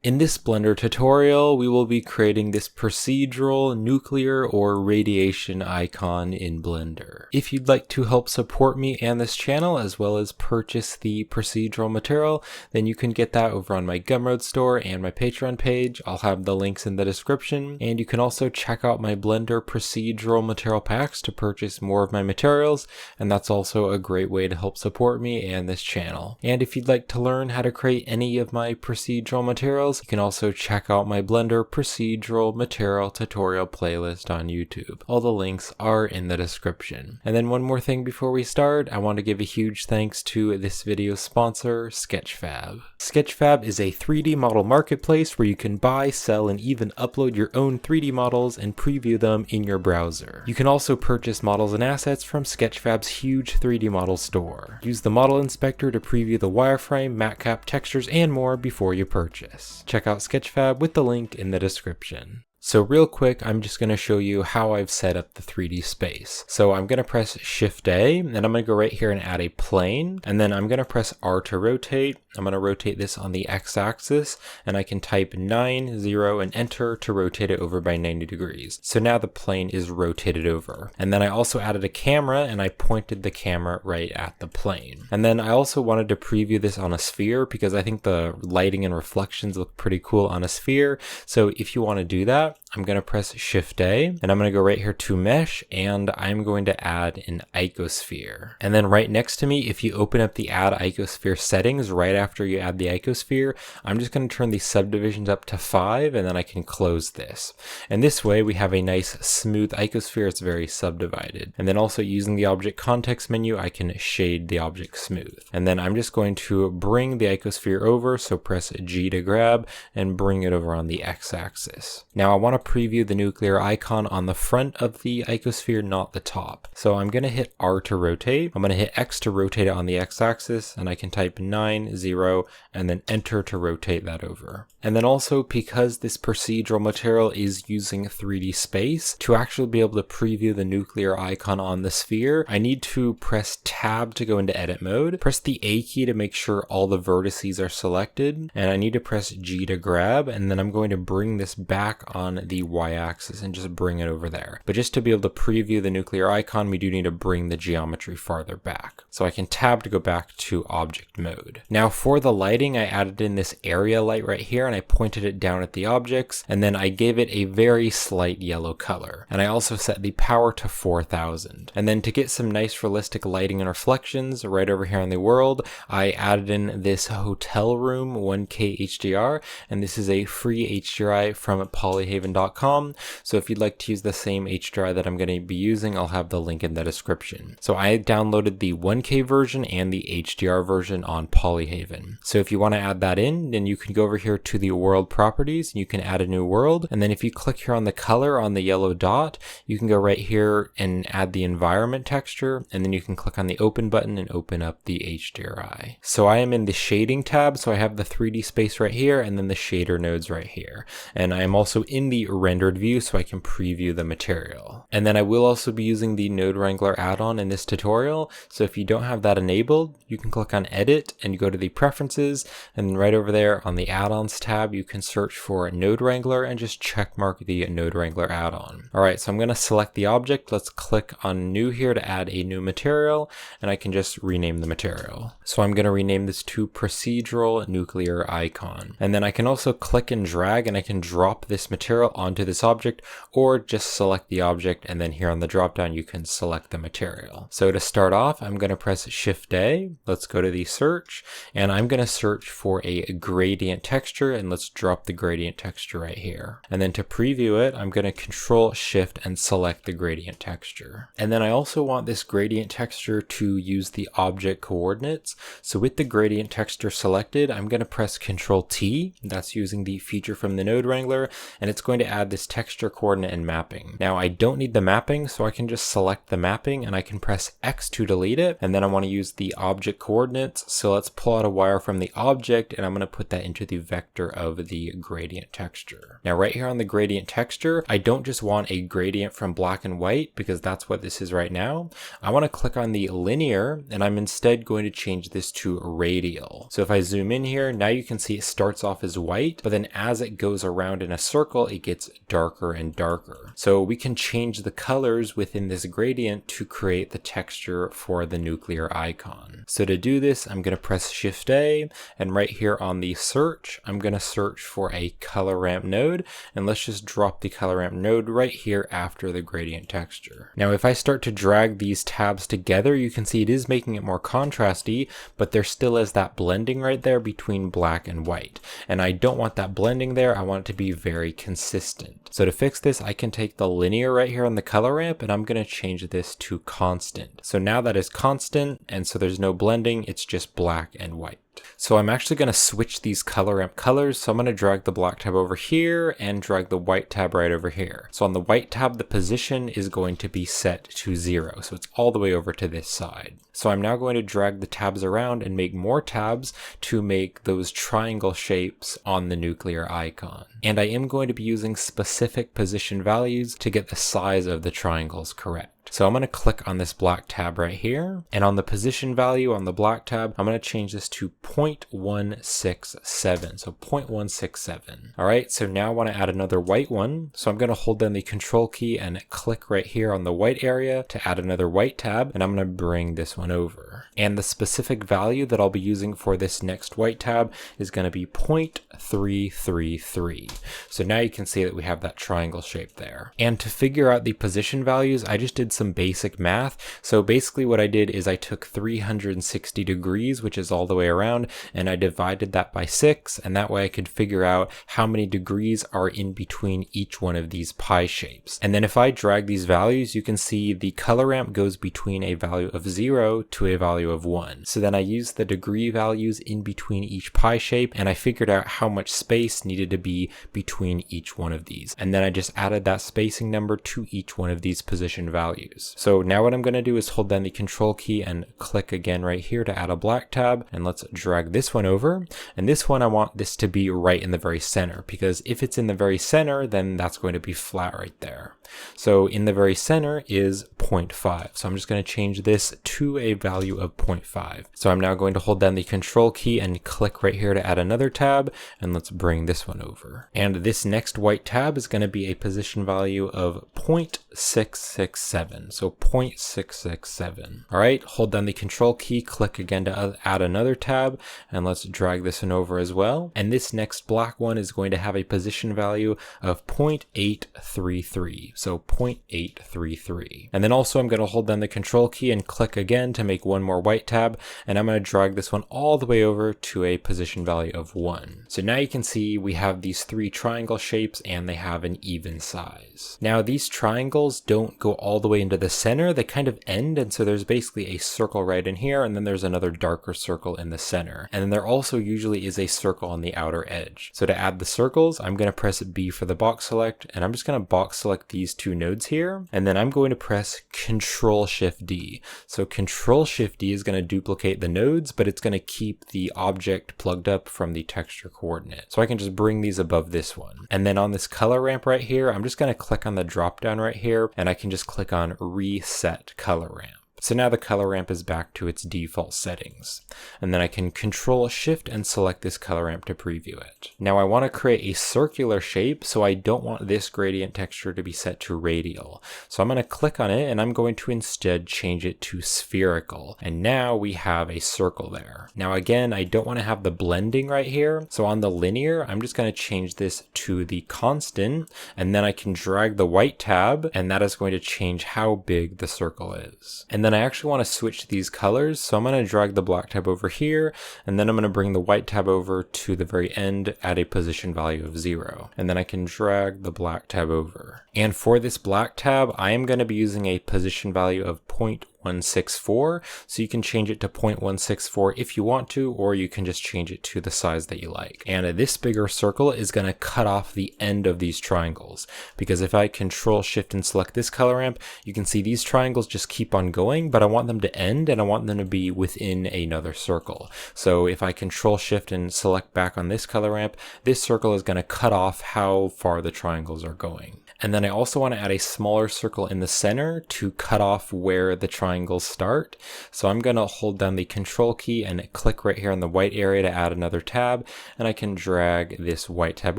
In this Blender tutorial, we will be creating this procedural nuclear or radiation icon in Blender. If you'd like to help support me and this channel, as well as purchase the procedural material, then you can get that over on my Gumroad store and my Patreon page. I'll have the links in the description, and you can also check out my Blender procedural material packs to purchase more of my materials, and that's also a great way to help support me and this channel. And if you'd like to learn how to create any of my procedural materials, you can also check out my Blender procedural material tutorial playlist on YouTube. All the links are in the description. And then one more thing before we start, I want to give a huge thanks to this video's sponsor, Sketchfab. Sketchfab is a 3D model marketplace where you can buy, sell, and even upload your own 3D models and preview them in your browser. You can also purchase models and assets from Sketchfab's huge 3D model store. Use the model inspector to preview the wireframe, matcap, textures, and more before you purchase. Check out Sketchfab with the link in the description. So real quick, I'm just going to show you how I've set up the 3D space. So I'm going to press Shift A, and I'm going to go right here and add a plane, and then I'm going to press R to rotate. I'm going to rotate this on the X-axis, and I can type 9, 0, and enter to rotate it over by 90 degrees. So now the plane is rotated over. And then I also added a camera, and I pointed the camera right at the plane. And then I also wanted to preview this on a sphere because I think the lighting and reflections look pretty cool on a sphere. So if you want to do that, I'm going to press Shift A, and I'm going to go right here to Mesh, and I'm going to add an icosphere. And then right next to me, if you open up the Add Icosphere settings right after you add the icosphere, I'm just going to turn the subdivisions up to 5, and then I can close this. And this way we have a nice smooth icosphere. It's very subdivided. And then also using the Object Context menu, I can shade the object smooth. And then I'm just going to bring the icosphere over, so press G to grab and bring it over on the X-axis. Now I want to preview the nuclear icon on the front of the icosphere, not the top. So I'm going to hit R to rotate. I'm going to hit X to rotate it on the X-axis, and I can type 9, 0, and then enter to rotate that over. And then also, because this procedural material is using 3D space, to actually be able to preview the nuclear icon on the sphere, I need to press Tab to go into edit mode, press the A key to make sure all the vertices are selected, and I need to press G to grab, and then I'm going to bring this back on the y-axis and just bring it over there. But just to be able to preview the nuclear icon, we do need to bring the geometry farther back. So I can tab to go back to object mode. Now for the lighting, I added in this area light right here, and I pointed it down at the objects, and then I gave it a very slight yellow color. And I also set the power to 4000. And then to get some nice realistic lighting and reflections right over here on the world, I added in this hotel room 1K HDR, and this is a free HDRI from polyhaven.com. So if you'd like to use the same HDRI that I'm going to be using, I'll have the link in the description. So I downloaded the 1K version and the HDR version on Polyhaven. So if you want to add that in, then you can go over here to the world properties, and you can add a new world. And then if you click here on the color on the yellow dot, you can go right here and add the environment texture, and then you can click on the open button and open up the HDRI. So I am in the shading tab, so I have the 3D space right here and then the shader nodes right here. And I am also in the rendered view, so I can preview the material. And then I will also be using the Node Wrangler add-on in this tutorial. So if you don't have that enabled, you can click on edit and you go to the preferences, and right over there on the add-ons tab, you can search for Node Wrangler and just check mark the Node Wrangler add-on. All right, so I'm going to select the object. Let's click on new here to add a new material, and I can just rename the material. So I'm going to rename this to Procedural Nuclear Icon. And then I can also click and drag, and I can drop this material onto this object, or just select the object, and then here on the drop down you can select the material. So to start off, I'm going to press Shift A. Let's go to the search, and I'm going to search for a gradient texture, and let's drop the gradient texture right here. And then to preview it, I'm going to Control Shift and select the gradient texture. And then I also want this gradient texture to use the object coordinates. So with the gradient texture selected, I'm going to press Control T. That's using the feature from the Node Wrangler, and it's going to add this texture coordinate and mapping. Now I don't need the mapping, so I can just select the mapping and I can press X to delete it. And then I want to use the object coordinates. So let's pull out a wire from the object and I'm going to put that into the vector of the gradient texture. Now right here on the gradient texture, I don't just want a gradient from black and white because that's what this is right now. I want to click on the linear and I'm instead going to change this to radial. So if I zoom in here, now you can see it starts off as white, but then as it goes around in a circle, it gets darker and darker. So we can change the colors within this gradient to create the texture for the nuclear icon. So to do this, I'm going to press Shift A, and right here on the search, I'm going to search for a color ramp node, and let's just drop the color ramp node right here after the gradient texture. Now if I start to drag these tabs together, you can see it is making it more contrasty, but there still is that blending right there between black and white. And I don't want that blending there, I want it to be very consistent. So to fix this, I can take the linear right here on the color ramp and I'm going to change this to constant. So now that is constant, and so there's no blending, it's just black and white. So I'm actually going to switch these color ramp colors. So I'm going to drag the black tab over here and drag the white tab right over here. So on the white tab, the position is going to be set to 0. So it's all the way over to this side. So I'm now going to drag the tabs around and make more tabs to make those triangle shapes on the nuclear icon. And I am going to be using specific position values to get the size of the triangles correct. So I'm going to click on this black tab right here, and on the position value on the black tab, I'm going to change this to 0.167, so 0.167. All right, so now I want to add another white one, so I'm going to hold down the control key and click right here on the white area to add another white tab, and I'm going to bring this one over. And the specific value that I'll be using for this next white tab is going to be 0.333. So now you can see that we have that triangle shape there. And to figure out the position values, I just did some basic math. So basically what I did is I took 360 degrees, which is all the way around, and I divided that by 6, and that way I could figure out how many degrees are in between each one of these pie shapes. And then if I drag these values, you can see the color ramp goes between a value of 0 to a value of 1. So then I used the degree values in between each pie shape, and I figured out how much space needed to be between each one of these. And then I just added that spacing number to each one of these position values. So now what I'm going to do is hold down the control key and click again right here to add a black tab, and let's drag this one over. And this one, I want this to be right in the very center, because if it's in the very center, then that's going to be flat right there. So in the very center is 0.5. So I'm just going to change this to a value of 0.5. So I'm now going to hold down the control key and click right here to add another tab, and let's bring this one over. And this next white tab is going to be a position value of 0.667. So 0.667. All right, hold down the control key, click again to add another tab, and let's drag this one over as well. And this next black one is going to have a position value of 0.833. So 0.833. And then also I'm going to hold down the control key and click again to make one more white tab, and I'm going to drag this one all the way over to a position value of 1. So now you can see we have these 3 triangle shapes and they have an even size. Now these triangles don't go all the way into the center, they kind of end, and so there's basically a circle right in here, and then there's another darker circle in the center. And then there also usually is a circle on the outer edge. So to add the circles, I'm going to press B for the box select, and I'm just going to box select these 2 nodes here, and then I'm going to press Control Shift D. So Control Shift D is going to duplicate the nodes, but it's going to keep the object plugged up from the texture coordinate. So I can just bring these above this one. And then on this color ramp right here, I'm just going to click on the drop down right here, and I can just click on Reset Color Ramp. So now the color ramp is back to its default settings. And then I can Control Shift and select this color ramp to preview it. Now I want to create a circular shape, so I don't want this gradient texture to be set to radial. So I'm going to click on it and I'm going to instead change it to spherical. And now we have a circle there. Now again, I don't want to have the blending right here. So on the linear, I'm just going to change this to the constant, and then I can drag the white tab, and that is going to change how big the circle is. And then I actually want to switch these colors, so I'm going to drag the black tab over here, and then I'm going to bring the white tab over to the very end at a position value of 0. And then I can drag the black tab over. And for this black tab, I am going to be using a position value of 0.164, so you can change it to 0.164 if you want to, or you can just change it to the size that you like. And this bigger circle is going to cut off the end of these triangles, because if I Control Shift and select this color ramp, you can see these triangles just keep on going, but I want them to end and I want them to be within another circle. So if I Control Shift and select back on this color ramp, this circle is going to cut off how far the triangles are going. And then I also want to add a smaller circle in the center to cut off where the triangles start. So I'm going to hold down the Control key and click right here on the white area to add another tab. And I can drag this white tab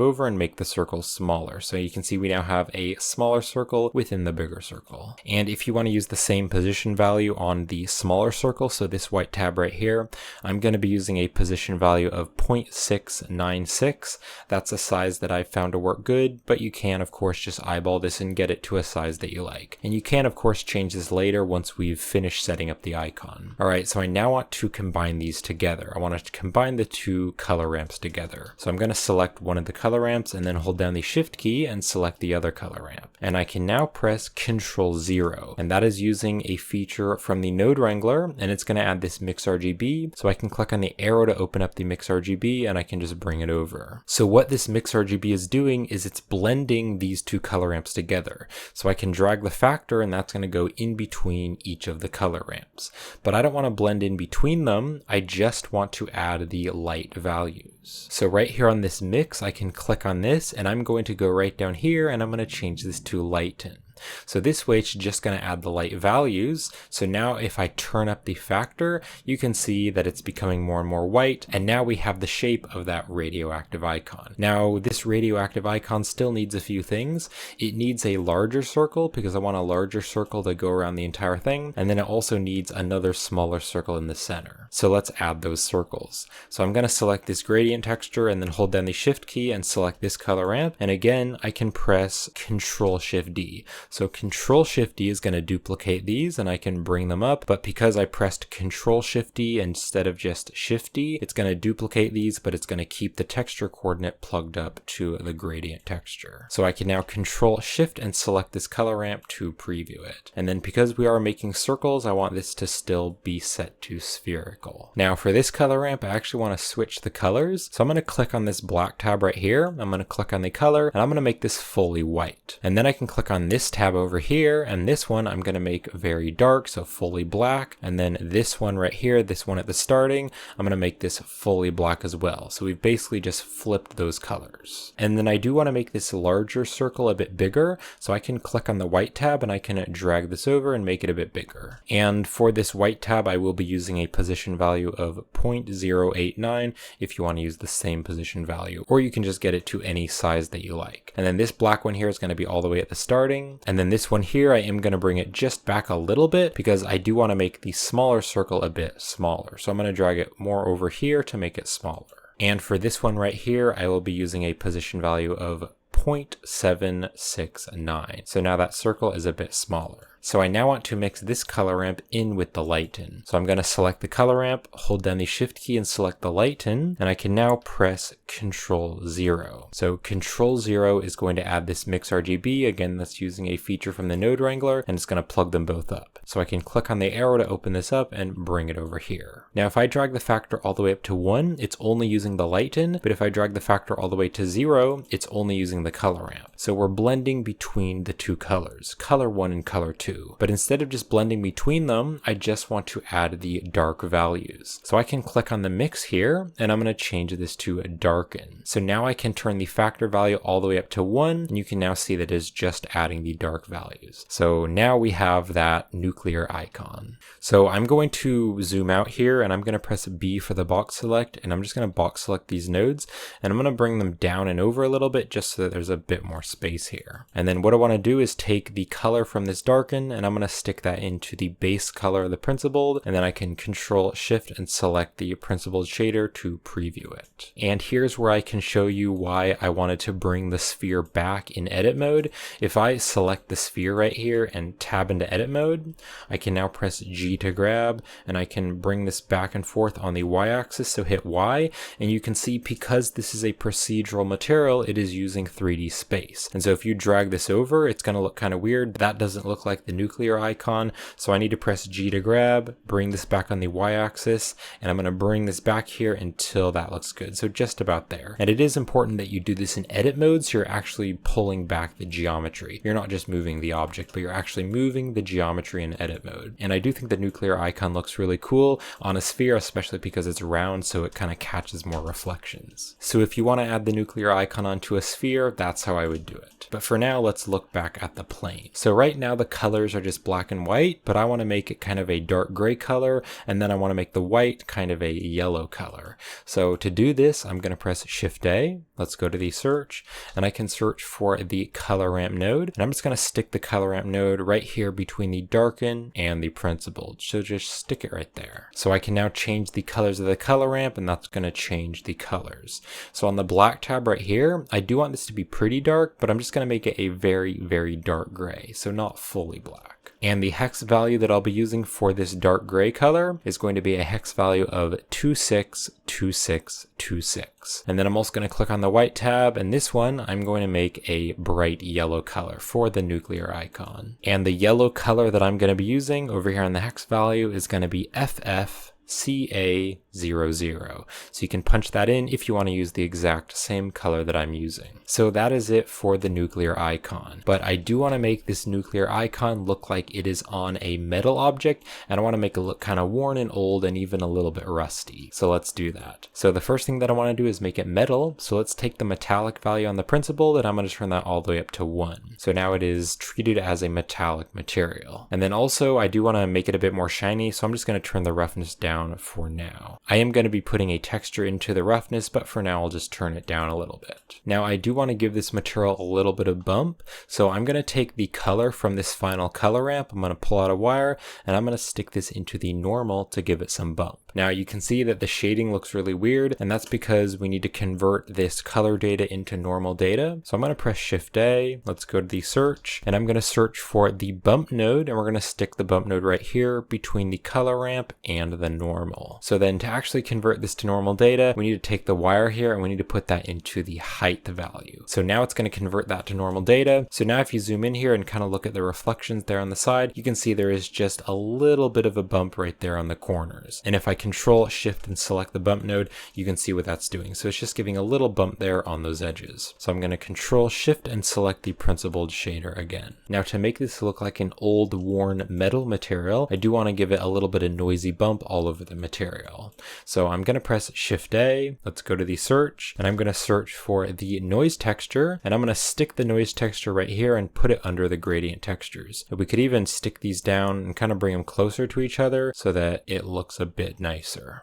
over and make the circle smaller. So you can see we now have a smaller circle within the bigger circle. And if you want to use the same position value on the smaller circle, so this white tab right here, I'm going to be using a position value of 0.696. That's a size that I've found to work good, but you can of course just eyeball this and get it to a size that you like. And you can of course change this later once we've finished setting up the icon. Alright, so I now want to combine these together. I want to combine the two color ramps together. So I'm going to select one of the color ramps and then hold down the Shift key and select the other color ramp. And I can now press Control 0. And that is using a feature from the Node Wrangler, and it's going to add this Mix RGB. So I can click on the arrow to open up the Mix RGB and I can just bring it over. So what this Mix RGB is doing is it's blending these two color ramps together. So I can drag the factor and that's going to go in between each of the color ramps. But I don't want to blend in between them. I just want to add the light values. So right here on this mix, I can click on this and I'm going to go right down here and I'm going to change this to lighten. So this way it's just going to add the light values. So now if I turn up the factor, you can see that it's becoming more and more white. And now we have the shape of that radioactive icon. Now this radioactive icon still needs a few things. It needs a larger circle because I want a larger circle to go around the entire thing. And then it also needs another smaller circle in the center. So let's add those circles. So I'm going to select this gradient texture and then hold down the Shift key and select this color ramp. And again, I can press Control Shift D. So Control Shift D is going to duplicate these and I can bring them up, but because I pressed Control Shift D instead of just Shift D, it's going to duplicate these, but it's going to keep the texture coordinate plugged up to the gradient texture. So I can now Control Shift and select this color ramp to preview it. And then because we are making circles, I want this to still be set to spherical. Now for this color ramp, I actually want to switch the colors. So I'm going to click on this black tab right here. I'm going to click on the color and I'm going to make this fully white. And then I can click on this tab over here, and this one I'm going to make very dark, so fully black. And then this one right here, this one at the starting, I'm going to make this fully black as well. So we've basically just flipped those colors. And then I do want to make this larger circle a bit bigger, so I can click on the white tab and I can drag this over and make it a bit bigger. And for this white tab, I will be using a position value of 0.089 if you want to use the same position value, or you can just get it to any size that you like. And then this black one here is going to be all the way at the starting. And then this one here, I am going to bring it just back a little bit because I do want to make the smaller circle a bit smaller. So I'm going to drag it more over here to make it smaller. And for this one right here, I will be using a position value of 0.769. So now that circle is a bit smaller. So I now want to mix this color ramp in with the lighten. So I'm going to select the color ramp, hold down the Shift key and select the lighten, and I can now press Control 0. So Control 0 is going to add this Mix RGB. Again, that's using a feature from the Node Wrangler, and it's going to plug them both up. So I can click on the arrow to open this up and bring it over here. Now if I drag the factor all the way up to 1, it's only using the lighten, but if I drag the factor all the way to 0, it's only using the color ramp. So we're blending between the two colors, color 1 and color 2. But instead of just blending between them, I just want to add the dark values. So I can click on the mix here and I'm going to change this to darken. So now I can turn the factor value all the way up to 1 and you can now see that it's just adding the dark values. So now we have that nuclear icon. So I'm going to zoom out here and I'm going to press B for the box select, and I'm just going to box select these nodes and I'm going to bring them down and over a little bit just so that there's a bit more space here. And then what I want to do is take the color from this darken and I'm going to stick that into the base color of the principled, and then I can Control Shift and select the principled shader to preview it. And here's where I can show you why I wanted to bring the sphere back in edit mode. If I select the sphere right here and tab into edit mode, I can now press G to grab and I can bring this back and forth on the y-axis, so hit Y, and you can see because this is a procedural material, it is using 3D space. And so if you drag this over, it's going to look kind of weird. That doesn't look like the the nuclear icon. So I need to press G to grab, bring this back on the y-axis, and I'm going to bring this back here until that looks good. So just about there. And it is important that you do this in edit mode, so you're actually pulling back the geometry. You're not just moving the object, but you're actually moving the geometry in edit mode. And I do think the nuclear icon looks really cool on a sphere, especially because it's round, so it kind of catches more reflections. So if you want to add the nuclear icon onto a sphere, that's how I would do it. But for now, let's look back at the plane. So right now the colors are just black and white, but I want to make it kind of a dark gray color, and then I want to make the white kind of a yellow color. So to do this, I'm going to press Shift A. Let's go to the search, and I can search for the color ramp node, and I'm just going to stick the color ramp node right here between the darken and the principled. So just stick it right there. So I can now change the colors of the color ramp, and that's going to change the colors. So on the black tab right here, I do want this to be pretty dark, but I'm just going to make it a very, very dark gray, so not fully black. And the hex value that I'll be using for this dark gray color is going to be a hex value of 262626. And then I'm also going to click on the white tab, and this one I'm going to make a bright yellow color for the nuclear icon. And the yellow color that I'm going to be using over here on the hex value is going to be FFCA00. So you can punch that in if you want to use the exact same color that I'm using. So that is it for the nuclear icon. But I do want to make this nuclear icon look like it is on a metal object, and I want to make it look kind of worn and old and even a little bit rusty. So let's do that. So the first thing that I want to do is make it metal. So let's take the metallic value on the principled, and I'm going to turn that all the way up to 1. So now it is treated as a metallic material. And then also I do want to make it a bit more shiny, so I'm just going to turn the roughness down for now. I am going to be putting a texture into the roughness, but for now I'll just turn it down a little bit. Now I do want to give this material a little bit of bump, so I'm going to take the color from this final color ramp, I'm going to pull out a wire, and I'm going to stick this into the normal to give it some bump. Now you can see that the shading looks really weird, and that's because we need to convert this color data into normal data. So I'm going to press Shift A, let's go to the search, and I'm going to search for the bump node, and we're going to stick the bump node right here between the color ramp and the normal. So then to actually convert this to normal data, we need to take the wire here and we need to put that into the height value. So now it's going to convert that to normal data. So now if you zoom in here and kind of look at the reflections there on the side, you can see there is just a little bit of a bump right there on the corners. And if I Control Shift and select the bump node, you can see what that's doing. So it's just giving a little bump there on those edges. So I'm going to Control Shift and select the principled shader again. Now to make this look like an old worn metal material, I do want to give it a little bit of noisy bump all over the material. So I'm going to press Shift A, let's go to the search, and I'm going to search for the noise texture, and I'm going to stick the noise texture right here and put it under the gradient textures. We could even stick these down and kind of bring them closer to each other so that it looks a bit nicer.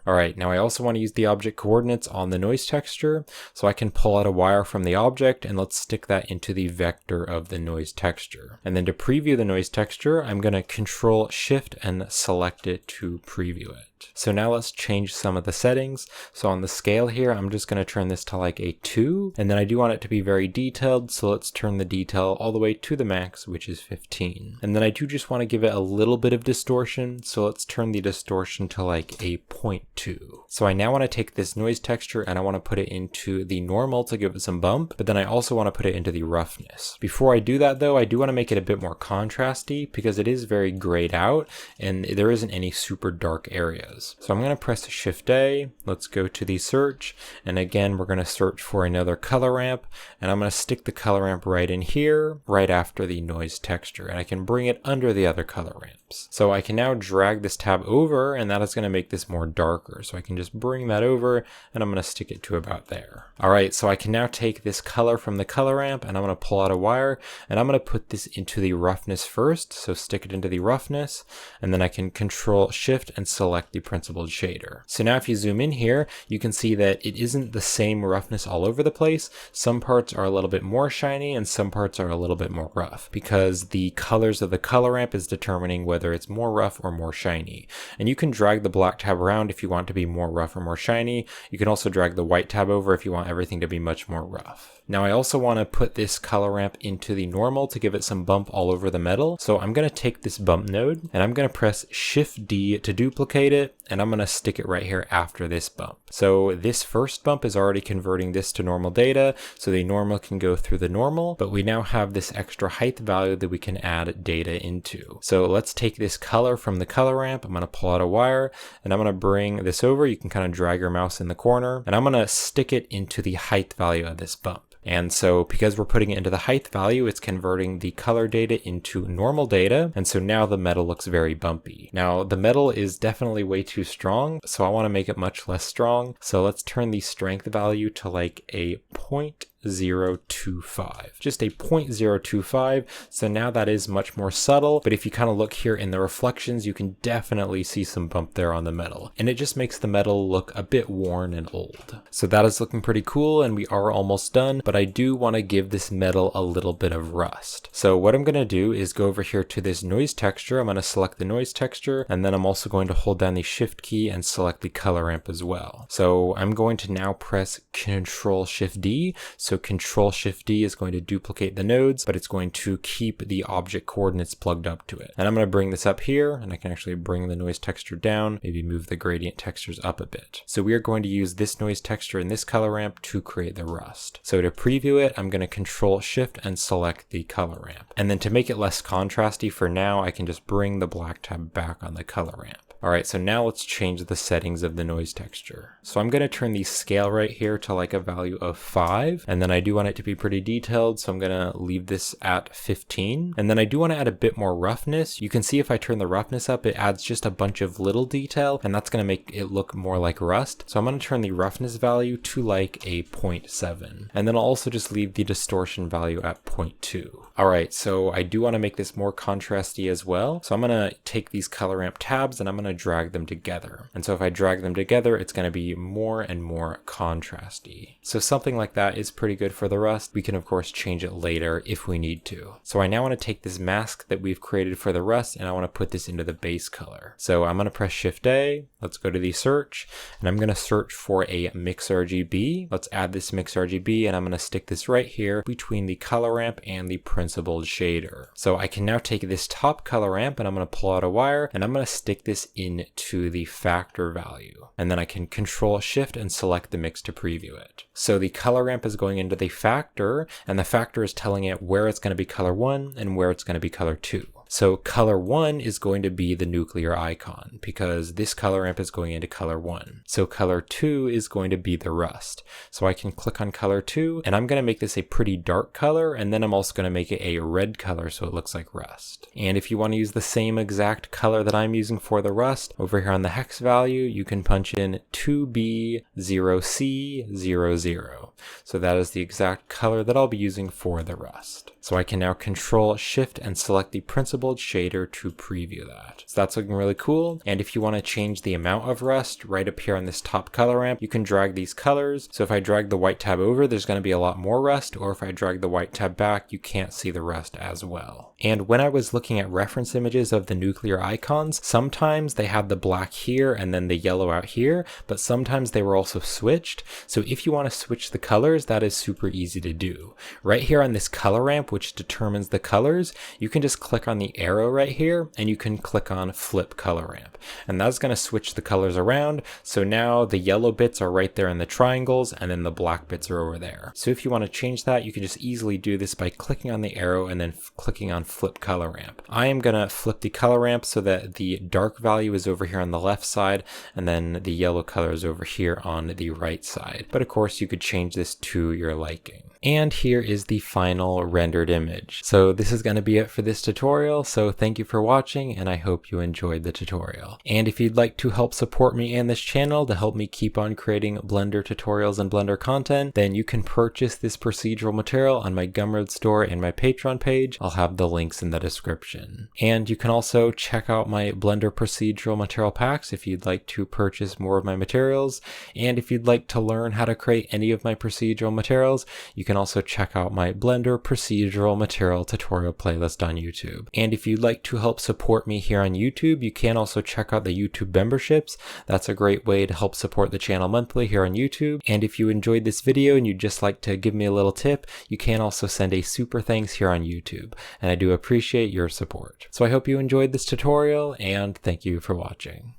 Alright, now I also want to use the object coordinates on the noise texture, so I can pull out a wire from the object and let's stick that into the vector of the noise texture. And then to preview the noise texture, I'm going to Control Shift and select it to preview it. So now let's change some of the settings. So on the scale here, I'm just going to turn this to like a 2, and then I do want it to be very detailed, so let's turn the detail all the way to the max, which is 15. And then I do just want to give it a little bit of distortion, so let's turn the distortion to like a 0.2. So I now want to take this noise texture and I want to put it into the normal to give it some bump, but then I also want to put it into the roughness. Before I do that though, I do want to make it a bit more contrasty because it is very grayed out and there isn't any super dark areas. So I'm going to press Shift A, let's go to the search, and again we're going to search for another color ramp, and I'm going to stick the color ramp right in here, right after the noise texture, and I can bring it under the other color ramps. So I can now drag this tab over, and that is going to make this more darker. So I can just bring that over, and I'm going to stick it to about there. Alright, so I can now take this color from the color ramp, and I'm going to pull out a wire, and I'm going to put this into the roughness first, so stick it into the roughness, and then I can Control Shift and select the principled shader. So now if you zoom in here, you can see that it isn't the same roughness all over the place. Some parts are a little bit more shiny and some parts are a little bit more rough because the colors of the color ramp is determining whether it's more rough or more shiny. And you can drag the black tab around if you want to be more rough or more shiny. You can also drag the white tab over if you want everything to be much more rough. Now I also want to put this color ramp into the normal to give it some bump all over the metal. So I'm going to take this bump node and I'm going to press Shift D to duplicate it, and I'm going to stick it right here after this bump. So this first bump is already converting this to normal data, so the normal can go through the normal, but we now have this extra height value that we can add data into. So let's take this color from the color ramp. I'm going to pull out a wire, and I'm going to bring this over. You can kind of drag your mouse in the corner, and I'm going to stick it into the height value of this bump. And so because we're putting it into the height value, it's converting the color data into normal data. And so now the metal looks very bumpy. Now the metal is definitely way too strong, so I want to make it much less strong. So let's turn the strength value to like a 0.025, just a 0.025. So now that is much more subtle, but if you kind of look here in the reflections, you can definitely see some bump there on the metal, and it just makes the metal look a bit worn and old. So that is looking pretty cool, and we are almost done, but I do want to give this metal a little bit of rust. So what I'm going to do is go over here to this noise texture. I'm going to select the noise texture, and then I'm also going to hold down the shift key and select the color ramp as well. So I'm going to now press Control-Shift-D. So Control-Shift-D is going to duplicate the nodes, but it's going to keep the object coordinates plugged up to it. And I'm going to bring this up here, and I can actually bring the noise texture down, maybe move the gradient textures up a bit. So we are going to use this noise texture in this color ramp to create the rust. So to preview it, I'm going to Control-Shift and select the color ramp. And then to make it less contrasty for now, I can just bring the black tab back on the color ramp. Alright, so now let's change the settings of the noise texture. So I'm going to turn the scale right here to like a value of 5, and then I do want it to be pretty detailed, so I'm going to leave this at 15. And then I do want to add a bit more roughness. You can see if I turn the roughness up, it adds just a bunch of little detail, and that's going to make it look more like rust. So I'm going to turn the roughness value to like a 0.7. And then I'll also just leave the distortion value at 0.2. Alright, so I do want to make this more contrasty as well. So I'm going to take these color ramp tabs and I'm going to drag them together. And so if I drag them together, it's going to be more and more contrasty. So something like that is pretty good for the rust. We can of course change it later if we need to. So I now want to take this mask that we've created for the rust and I want to put this into the base color. So I'm going to press Shift A. Let's go to the search and I'm going to search for a mix RGB. Let's add this mix RGB and I'm going to stick this right here between the color ramp and the principled shader. So I can now take this top color ramp and I'm going to pull out a wire and I'm going to stick this into the factor value. And then I can Control-Shift and select the mix to preview it. So the color ramp is going into the factor and the factor is telling it where it's going to be color 1 and where it's going to be color 2. So color 1 is going to be the nuclear icon because this color ramp is going into color 1. So color 2 is going to be the rust. So I can click on color 2 and I'm going to make this a pretty dark color, and then I'm also going to make it a red color so it looks like rust. And if you want to use the same exact color that I'm using for the rust, over here on the hex value, you can punch in 2B0C00. So that is the exact color that I'll be using for the rust. So I can now Control-Shift and select the principled shader to preview that. So that's looking really cool. And if you want to change the amount of rust right up here on this top color ramp, you can drag these colors. So if I drag the white tab over, there's going to be a lot more rust, or if I drag the white tab back, you can't see the rust as well. And when I was looking at reference images of the nuclear icons, sometimes they had the black here and then the yellow out here, but sometimes they were also switched. So if you want to switch the colors, that is super easy to do. Right here on this color ramp, which determines the colors, you can just click on the arrow right here and you can click on flip color ramp. And that's going to switch the colors around. So now the yellow bits are right there in the triangles and then the black bits are over there. So if you want to change that, you can just easily do this by clicking on the arrow and then clicking on flip color ramp. I am going to flip the color ramp so that the dark value is over here on the left side and then the yellow color is over here on the right side. But of course you could change this to your liking. And here is the final rendered image. So this is going to be it for this tutorial. So thank you for watching and I hope you enjoyed the tutorial. And if you'd like to help support me and this channel to help me keep on creating Blender tutorials and Blender content, then you can purchase this procedural material on my Gumroad store and my Patreon page. I'll have the links in the description. And you can also check out my Blender procedural material packs if you'd like to purchase more of my materials. And if you'd like to learn how to create any of my procedural materials, you can also check out my Blender procedural material tutorial playlist on YouTube. And if you'd like to help support me here on YouTube, you can also check out the YouTube memberships. That's a great way to help support the channel monthly here on YouTube. And if you enjoyed this video and you'd just like to give me a little tip, you can also send a super thanks here on YouTube. And I do appreciate your support. So I hope you enjoyed this tutorial and thank you for watching.